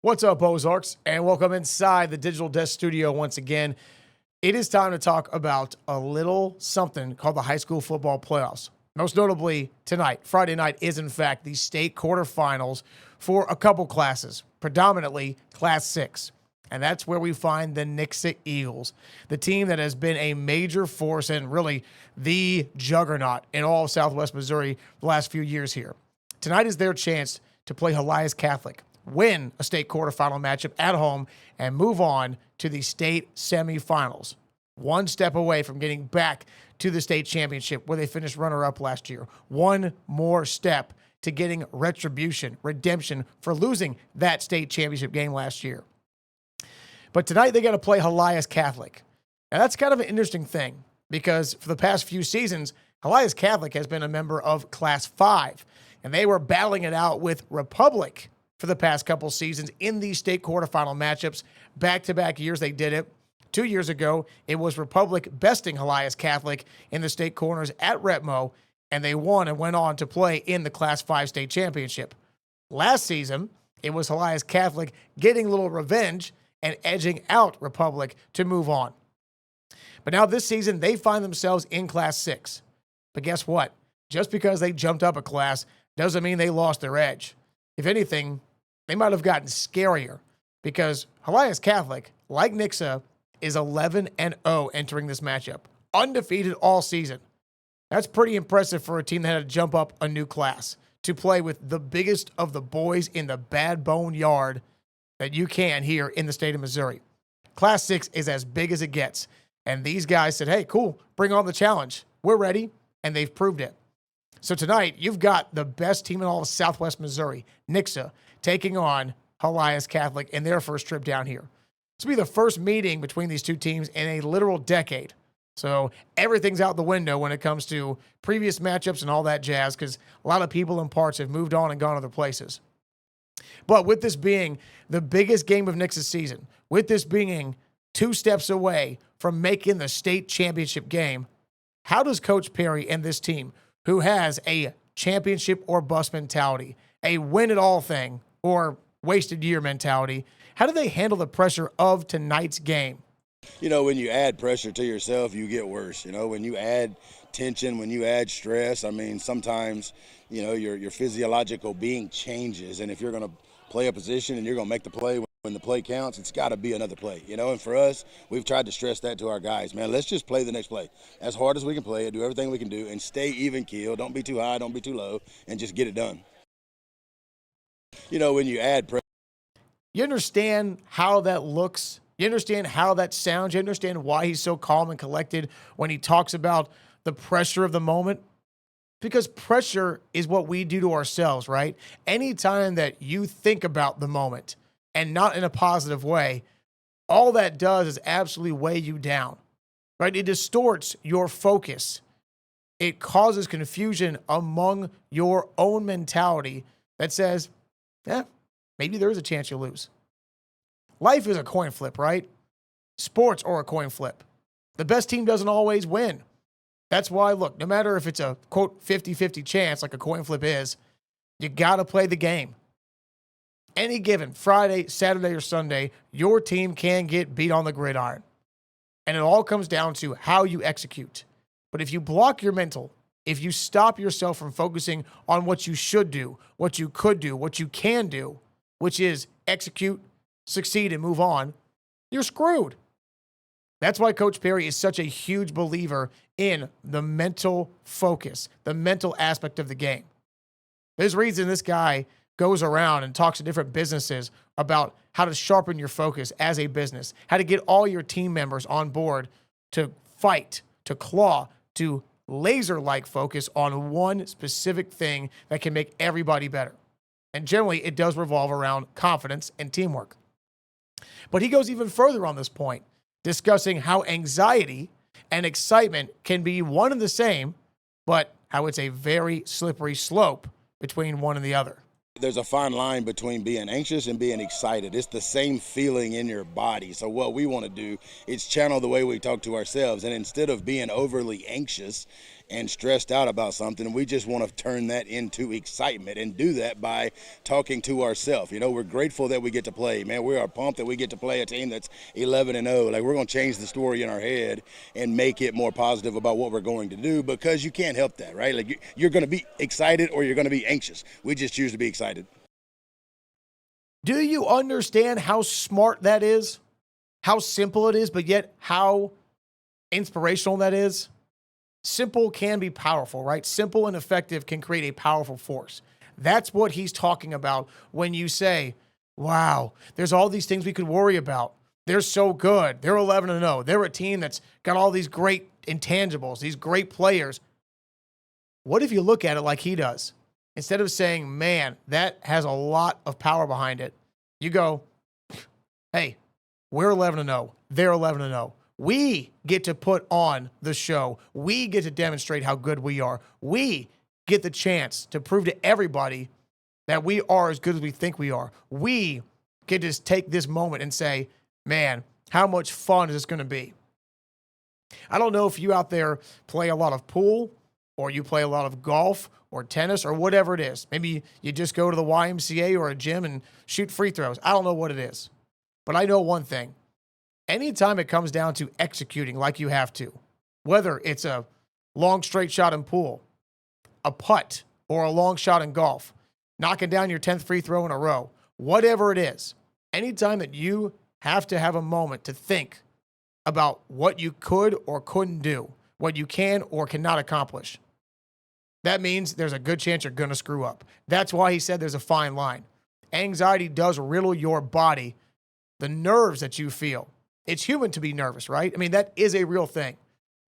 What's up, Ozarks, and welcome inside the Digital Desk Studio once again. It is time to talk about a little something called the high school football playoffs. Most notably tonight, Friday night, is in fact the state quarterfinals for a couple classes, predominantly Class 6. And that's where we find the Nixa Eagles, the team that has been a major force and really the juggernaut in all of Southwest Missouri the last few years here. Tonight is their chance to play Helias Catholic, win a state quarterfinal matchup at home, and move on to the state semifinals. One step away from getting back to the state championship where they finished runner-up last year. One more step to getting redemption for losing that state championship game last year. But tonight they got to play Helias Catholic. Now that's kind of an interesting thing because for the past few seasons, Helias Catholic has been a member of Class 5, and they were battling it out with Republic for the past couple seasons in these state quarterfinal matchups. Back-to-back years they did it. 2 years ago, it was Republic besting Helias Catholic in the state corners at Retmo, and they won and went on to play in the Class 5 state championship. Last season, it was Helias Catholic getting a little revenge and edging out Republic to move on. But now this season, they find themselves in Class 6. But guess what? Just because they jumped up a class doesn't mean they lost their edge. If anything, they might have gotten scarier because Helias Catholic, like Nixa, is 11-0 entering this matchup, undefeated all season. That's pretty impressive for a team that had to jump up a new class to play with the biggest of the boys in the bad bone yard that you can here in the state of Missouri. Class 6 is as big as it gets, and these guys said, hey, cool, bring on the challenge. We're ready, and they've proved it. So tonight, you've got the best team in all of Southwest Missouri, Nixa, taking on Helias Catholic in their first trip down here. This will be the first meeting between these two teams in a literal decade. So everything's out the window when it comes to previous matchups and all that jazz because a lot of people and parts have moved on and gone other places. But with this being the biggest game of Nixa's season, with this being 2 steps away from making the state championship game, how does Coach Perry and this team, who has a championship or bust mentality, a win-it-all thing, or wasted year mentality, how do they handle the pressure of tonight's game? You know, when you add pressure to yourself, you get worse. You know, when you add tension, when you add stress, I mean, sometimes, you know, your physiological being changes. And if you're going to play a position and you're going to make the play when the play counts, it's got to be another play, you know. And for us, we've tried to stress that to our guys, man. Let's just play the next play as hard as we can play it, do everything we can do, and stay even keel. Don't be too high, don't be too low, and just get it done. You know, when you add pressure. You understand how that looks. You understand how that sounds. You understand why he's so calm and collected when he talks about the pressure of the moment. Because pressure is what we do to ourselves, right? Anytime that you think about the moment, and not in a positive way, all that does is absolutely weigh you down, right? It distorts your focus. It causes confusion among your own mentality that says, yeah, maybe there is a chance you'll lose. Life is a coin flip, right? Sports are a coin flip. The best team doesn't always win. That's why, look, no matter if it's a, quote, 50-50 chance like a coin flip is, you got to play the game. Any given Friday, Saturday, or Sunday, your team can get beat on the gridiron. And it all comes down to how you execute. But if you block your mental, if you stop yourself from focusing on what you should do, what you could do, what you can do, which is execute, succeed, and move on, you're screwed. That's why Coach Perry is such a huge believer in the mental focus, the mental aspect of the game. There's a reason this guy goes around and talks to different businesses about how to sharpen your focus as a business, how to get all your team members on board to fight, to claw, to laser-like focus on one specific thing that can make everybody better. And generally, it does revolve around confidence and teamwork. But he goes even further on this point, discussing how anxiety and excitement can be one and the same, but how it's a very slippery slope between one and the other. There's a fine line between being anxious and being excited. It's the same feeling in your body. So what we want to do is channel the way we talk to ourselves. And instead of being overly anxious, and stressed out about something. We just want to turn that into excitement and do that by talking to ourselves. You know, we're grateful that we get to play. Man, we are pumped that we get to play a team that's 11-0. Like, we're going to change the story in our head and make it more positive about what we're going to do, because you can't help that, right? Like, you're going to be excited or you're going to be anxious. We just choose to be excited. Do you understand how smart that is? How simple it is, but yet how inspirational that is? Simple can be powerful, right? Simple and effective can create a powerful force. That's what he's talking about when you say, wow, there's all these things we could worry about. They're so good. They're 11-0. They're a team that's got all these great intangibles, these great players. What if you look at it like he does? Instead of saying, man, that has a lot of power behind it, you go, hey, we're 11-0. They're 11-0. We get to put on the show. We get to demonstrate how good we are. We get the chance to prove to everybody that we are as good as we think we are. We get to just take this moment and say, man, how much fun is this going to be? I don't know if you out there play a lot of pool, or you play a lot of golf or tennis or whatever it is. Maybe you just go to the YMCA or a gym and shoot free throws. I don't know what it is. But I know one thing. Anytime it comes down to executing like you have to, whether it's a long straight shot in pool, a putt, or a long shot in golf, knocking down your 10th free throw in a row, whatever it is, anytime that you have to have a moment to think about what you could or couldn't do, what you can or cannot accomplish, that means there's a good chance you're going to screw up. That's why he said there's a fine line. Anxiety does riddle your body, the nerves that you feel. It's human to be nervous, right? I mean, that is a real thing.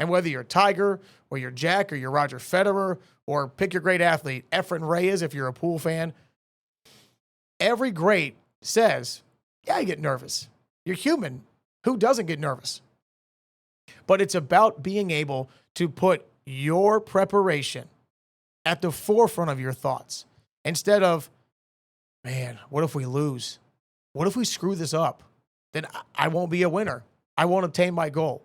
And whether you're Tiger or you're Jack or you're Roger Federer or pick your great athlete, Efren Reyes, if you're a pool fan, every great says, yeah, you get nervous. You're human. Who doesn't get nervous? But it's about being able to put your preparation at the forefront of your thoughts instead of, man, what if we lose? What if we screw this up? Then I won't be a winner. I won't obtain my goal.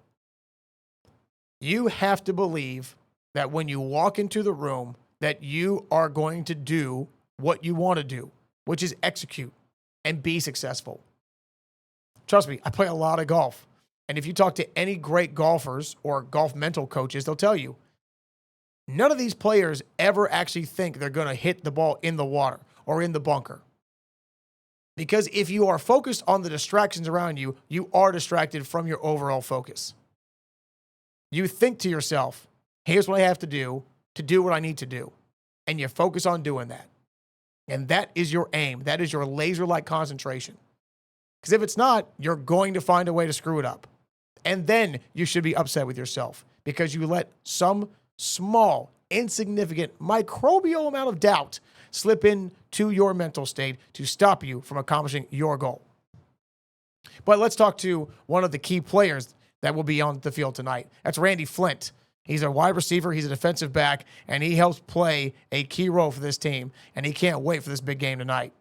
You have to believe that when you walk into the room that you are going to do what you want to do, which is execute and be successful. Trust me, I play a lot of golf. And if you talk to any great golfers or golf mental coaches, they'll tell you, none of these players ever actually think they're going to hit the ball in the water or in the bunker. Because if you are focused on the distractions around you, you are distracted from your overall focus. You think to yourself, here's what I have to do what I need to do. And you focus on doing that. And that is your aim. That is your laser-like concentration. Because if it's not, you're going to find a way to screw it up. And then you should be upset with yourself because you let some small, insignificant, microbial amount of doubt slip into your mental state to stop you from accomplishing your goal. But let's talk to one of the key players that will be on the field tonight. That's Randy Flint. He's a wide receiver, he's a defensive back, and he helps play a key role for this team, and he can't wait for this big game tonight.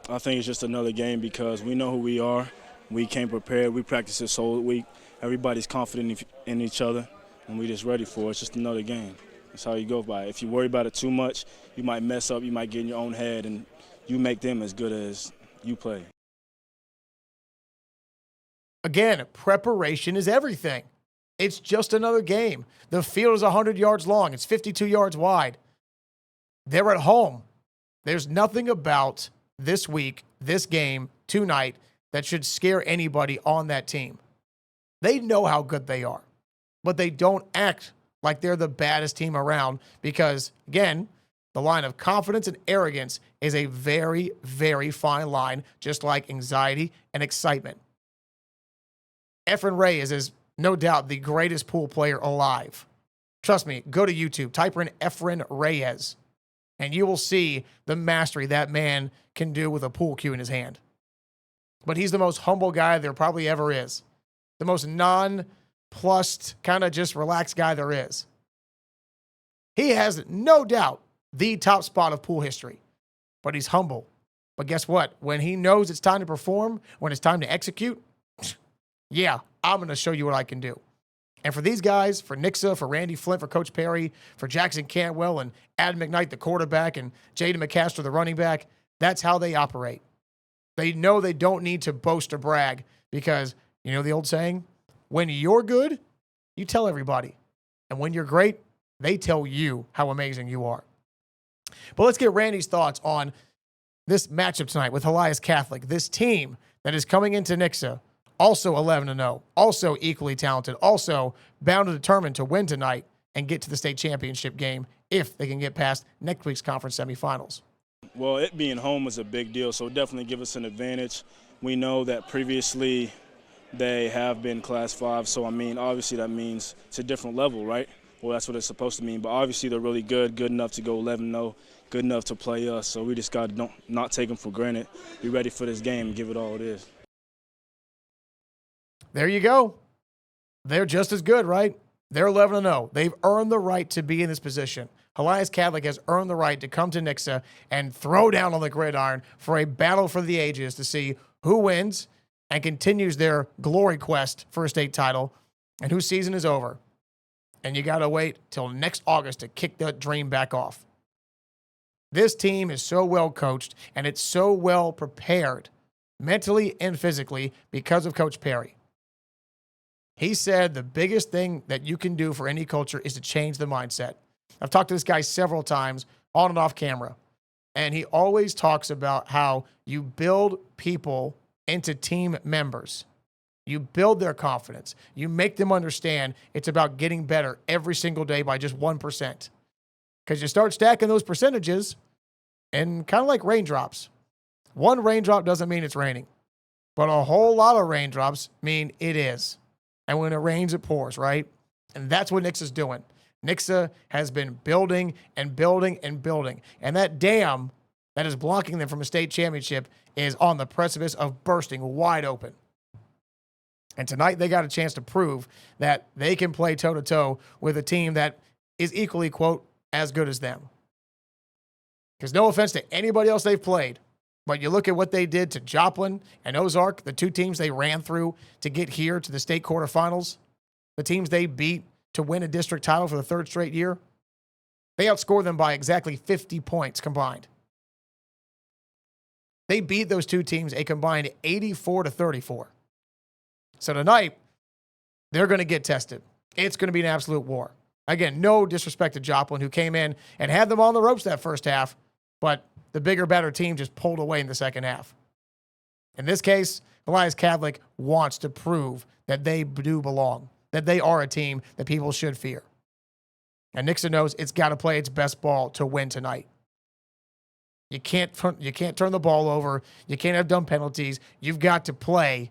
I think it's just another game because we know who we are. We came prepared. We practice this whole week. Everybody's confident in each other, and we're just ready for it. It's just another game. That's how you go by it. If you worry about it too much, you might mess up. You might get in your own head, and you make them as good as you play. Again, preparation is everything. It's just another game. The field is 100 yards long. It's 52 yards wide. They're at home. There's nothing about this week, this game, tonight, that should scare anybody on that team. They know how good they are, but they don't act like they're the baddest team around because, again, the line of confidence and arrogance is a very, very fine line, just like anxiety and excitement. Efren Reyes is no doubt the greatest pool player alive. Trust me, go to YouTube, type in Efren Reyes, and you will see the mastery that man can do with a pool cue in his hand. But he's the most humble guy there probably ever is. The most nonplussed, kind of just relaxed guy there is. He has no doubt the top spot of pool history, but he's humble. But guess what? When he knows it's time to perform, when it's time to execute, yeah, I'm going to show you what I can do. And for these guys, for Nixa, for Randy Flint, for Coach Perry, for Jackson Cantwell and Adam McKnight, the quarterback, and Jaden McCaster, the running back, that's how they operate. They know they don't need to boast or brag because, you know the old saying, when you're good, you tell everybody. And when you're great, they tell you how amazing you are. But let's get Randy's thoughts on this matchup tonight with Helias Catholic, this team that is coming into Nixa, also 11-0, also equally talented, also bound and determined to win tonight and get to the state championship game if they can get past next week's conference semifinals. Well, it being home is a big deal, so definitely give us an advantage. We know that previously they have been Class 5, so, I mean, obviously that means it's a different level, right? Well, that's what it's supposed to mean. But obviously they're really good enough to go 11-0, good enough to play us. So we just got to not take them for granted. Be ready for this game and give it all it is. There you go. They're just as good, right? They're 11-0. They've earned the right to be in this position. Helias Catholic has earned the right to come to Nixa and throw down on the gridiron for a battle for the ages to see who wins and continues their glory quest for a state title and whose season is over. And you got to wait till next August to kick that dream back off. This team is so well coached and it's so well prepared mentally and physically because of Coach Perry. He said the biggest thing that you can do for any culture is to change the mindset. I've talked to this guy several times on and off camera, and he always talks about how you build people into team members. You build their confidence. You make them understand it's about getting better every single day by just 1%. Because you start stacking those percentages and kind of like raindrops. One raindrop doesn't mean it's raining, but a whole lot of raindrops mean it is. And when it rains, it pours, right? And that's what Nixa's doing. Nixa has been building and building and building. And that dam that is blocking them from a state championship is on the precipice of bursting wide open. And tonight they got a chance to prove that they can play toe-to-toe with a team that is equally, quote, as good as them. Because no offense to anybody else they've played, but you look at what they did to Joplin and Ozark, the two teams they ran through to get here to the state quarterfinals, the teams they beat to win a district title for the third straight year, they outscored them by exactly 50 points combined. They beat those two teams a combined 84-34. So tonight, they're going to get tested. It's going to be an absolute war. Again, no disrespect to Joplin, who came in and had them on the ropes that first half, but the bigger, better team just pulled away in the second half. In this case, Helias Catholic wants to prove that they do belong, that they are a team that people should fear. And Nixa knows it's got to play its best ball to win tonight. You can't turn the ball over. You can't have dumb penalties. You've got to play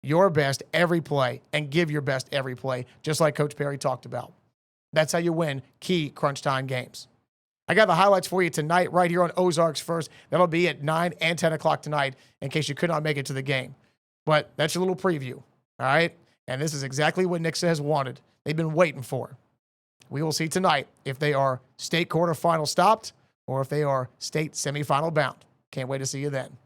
your best every play and give your best every play, just like Coach Perry talked about. That's how you win key crunch time games. I got the highlights for you tonight right here on Ozarks First. That'll be at 9 and 10 o'clock tonight in case you could not make it to the game. But that's your little preview, all right? And this is exactly what Nixa has wanted. They've been waiting for. We will see tonight if they are state quarterfinal stopped or if they are state semifinal bound. Can't wait to see you then.